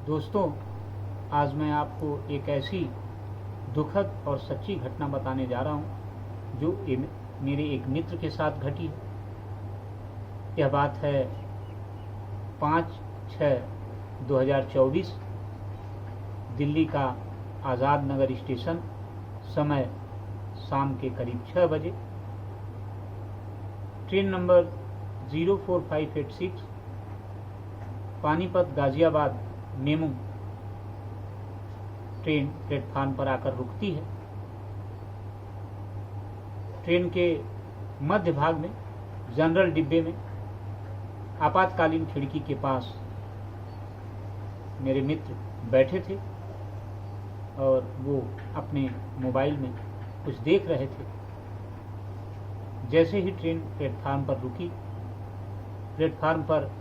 दोस्तों, आज मैं आपको एक ऐसी दुखद और सच्ची घटना बताने जा रहा हूँ जो मेरे एक मित्र के साथ घटी है। यह बात है 5/6/2024 दिल्ली का आज़ाद नगर स्टेशन, समय शाम के करीब 6 बजे। Train number 04586 Panipat Ghaziabad MEMU train platform पर आकर रुकती है। ट्रेन के मध्य भाग में जनरल डिब्बे में आपातकालीन खिड़की के पास मेरे मित्र बैठे थे और वो अपने मोबाइल में कुछ देख रहे थे। जैसे ही ट्रेन प्लेटफार्म पर रुकी, प्लेटफार्म पर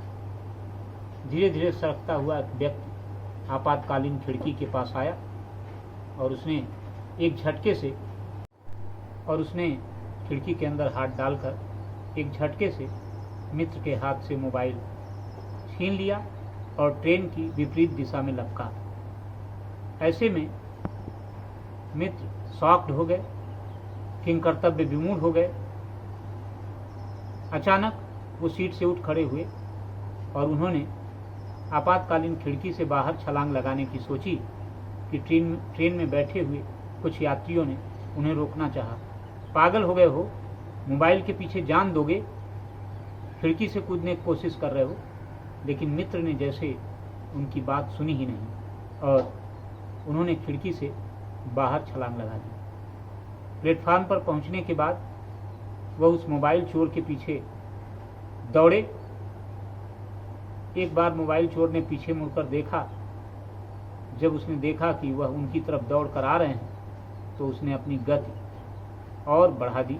धीरे धीरे सरकता हुआ एक व्यक्ति आपातकालीन खिड़की के पास आया और उसने खिड़की के अंदर हाथ डालकर एक झटके से मित्र के हाथ से मोबाइल छीन लिया और ट्रेन की विपरीत दिशा में लपका। ऐसे में मित्र शॉक्ड हो गए, किंकर्तव्य विमूढ़ हो गए। अचानक वो सीट से उठ खड़े हुए और उन्होंने आपातकालीन खिड़की से बाहर छलांग लगाने की सोची कि ट्रेन में बैठे हुए कुछ यात्रियों ने उन्हें रोकना चाहा। पागल हो गए हो, मोबाइल के पीछे जान दोगे, खिड़की से कूदने की कोशिश कर रहे हो। लेकिन मित्र ने जैसे उनकी बात सुनी ही नहीं और उन्होंने खिड़की से बाहर छलांग लगा दी। प्लेटफार्म पर पहुंचने के बाद वह उस मोबाइल चोर के पीछे दौड़े। एक बार मोबाइल चोर ने पीछे मुड़कर देखा। जब उसने देखा कि वह उनकी तरफ दौड़ कर आ रहे हैं तो उसने अपनी गति और बढ़ा दी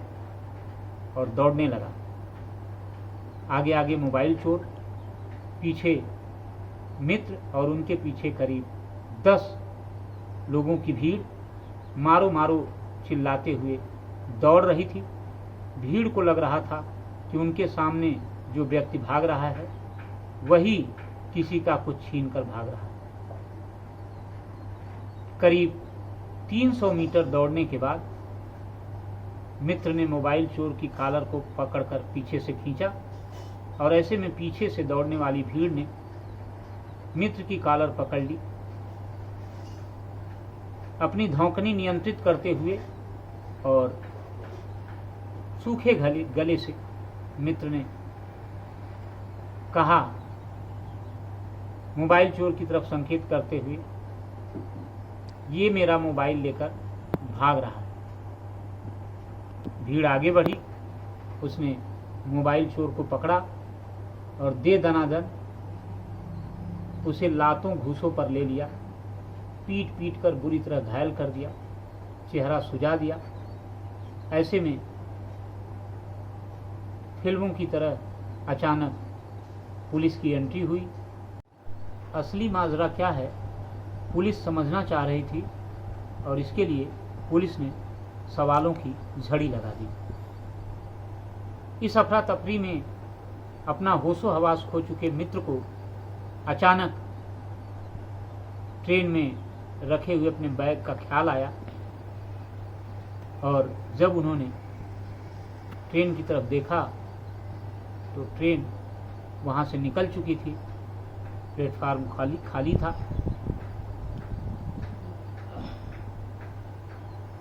और दौड़ने लगा। आगे आगे मोबाइल चोर, पीछे मित्र और उनके पीछे करीब 10 लोगों की भीड़ मारो मारो चिल्लाते हुए दौड़ रही थी। भीड़ को लग रहा था कि उनके सामने जो व्यक्ति भाग रहा है वही किसी का कुछ छीन कर भाग रहा है। करीब 300 मीटर दौड़ने के बाद मित्र ने मोबाइल चोर की कॉलर को पकड़कर पीछे से खींचा और ऐसे में पीछे से दौड़ने वाली भीड़ ने मित्र की कॉलर पकड़ ली। अपनी धौंकनी नियंत्रित करते हुए और सूखे गले से मित्र ने कहा, मोबाइल चोर की तरफ संकेत करते हुए, ये मेरा मोबाइल लेकर भाग रहा है। भीड़ आगे बढ़ी। उसने मोबाइल चोर को पकड़ा और दे दनादन उसे लातों घूसों पर ले लिया, पीट पीट कर बुरी तरह घायल कर दिया, चेहरा सुजा दिया। ऐसे में फिल्मों की तरह अचानक पुलिस की एंट्री हुई। असली माजरा क्या है पुलिस समझना चाह रही थी और इसके लिए पुलिस ने सवालों की झड़ी लगा दी। इस अफरा तफरी में अपना होशो हवास खो चुके मित्र को अचानक ट्रेन में रखे हुए अपने बैग का ख्याल आया और जब उन्होंने ट्रेन की तरफ देखा तो ट्रेन वहां से निकल चुकी थी। प्लेटफार्म खाली था।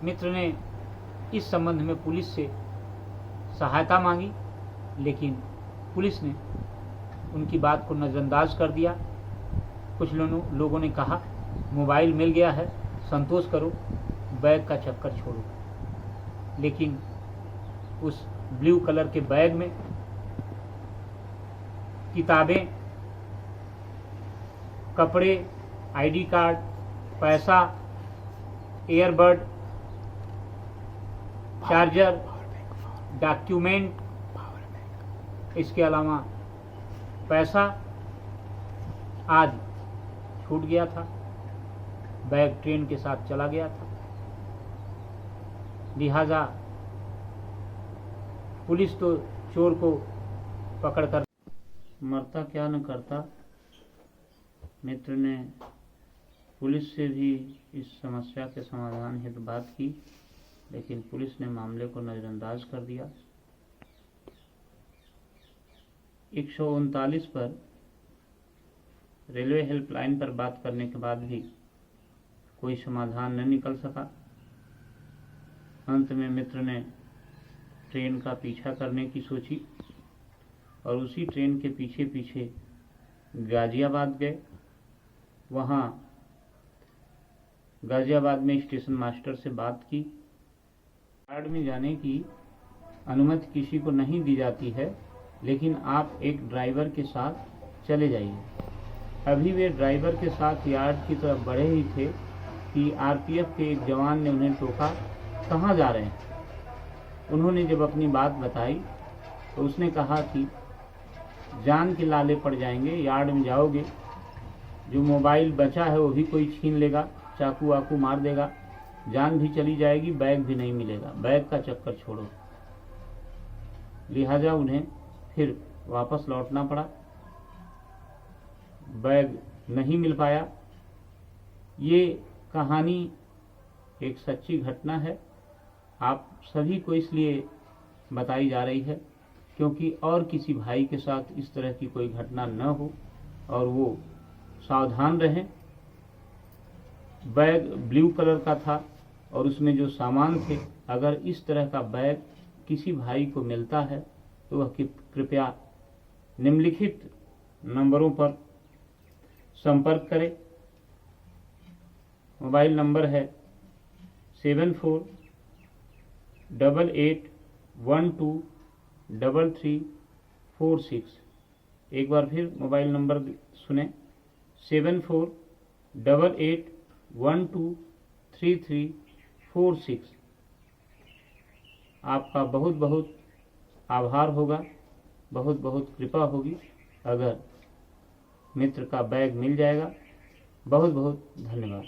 मित्र ने इस संबंध में पुलिस से सहायता मांगी, लेकिन पुलिस ने उनकी बात को नज़रअंदाज कर दिया। कुछ लोगों ने कहा, मोबाइल मिल गया है, संतोष करो, बैग का चक्कर छोड़ो। लेकिन उस ब्लू कलर के बैग में किताबें, कपड़े, आईडी कार्ड, पैसा, ईयरबड, चार्जर, डॉक्यूमेंट, इसके अलावा पैसा आदि छूट गया था। बैग ट्रेन के साथ चला गया था। लिहाजा पुलिस तो चोर को पकड़कर मरता क्या न करता। मित्र ने पुलिस से भी इस समस्या के समाधान हेतु बात की, लेकिन पुलिस ने मामले को नज़रअंदाज कर दिया। 139 पर रेलवे हेल्पलाइन पर बात करने के बाद भी कोई समाधान न निकल सका। अंत में मित्र ने ट्रेन का पीछा करने की सोची और उसी ट्रेन के पीछे पीछे गाजियाबाद गए। वहाँ गाजियाबाद में स्टेशन मास्टर से बात की। यार्ड में जाने की अनुमति किसी को नहीं दी जाती है, लेकिन आप एक ड्राइवर के साथ चले जाइए। अभी वे ड्राइवर के साथ यार्ड की तरफ बढ़े ही थे कि आरपीएफ के एक जवान ने उन्हें टोका, कहाँ जा रहे हैं। उन्होंने जब अपनी बात बताई तो उसने कहा कि जान के लाले पड़ जाएंगे, यार्ड में जाओगे, जो मोबाइल बचा है वो भी कोई छीन लेगा, चाकू वाकू मार देगा, जान भी चली जाएगी, बैग भी नहीं मिलेगा, बैग का चक्कर छोड़ो। लिहाजा उन्हें फिर वापस लौटना पड़ा, बैग नहीं मिल पाया। ये कहानी एक सच्ची घटना है, आप सभी को इसलिए बताई जा रही है क्योंकि और किसी भाई के साथ इस तरह की कोई घटना न हो और वो सावधान रहें। बैग ब्लू कलर का था और उसमें जो सामान थे, अगर इस तरह का बैग किसी भाई को मिलता है तो वह कृपया निम्नलिखित नंबरों पर संपर्क करें। मोबाइल नंबर है 7488123346। एक बार फिर मोबाइल नंबर सुने, 7488123346। आपका बहुत बहुत आभार होगा, बहुत बहुत कृपा होगी अगर मित्र का बैग मिल जाएगा। बहुत बहुत धन्यवाद।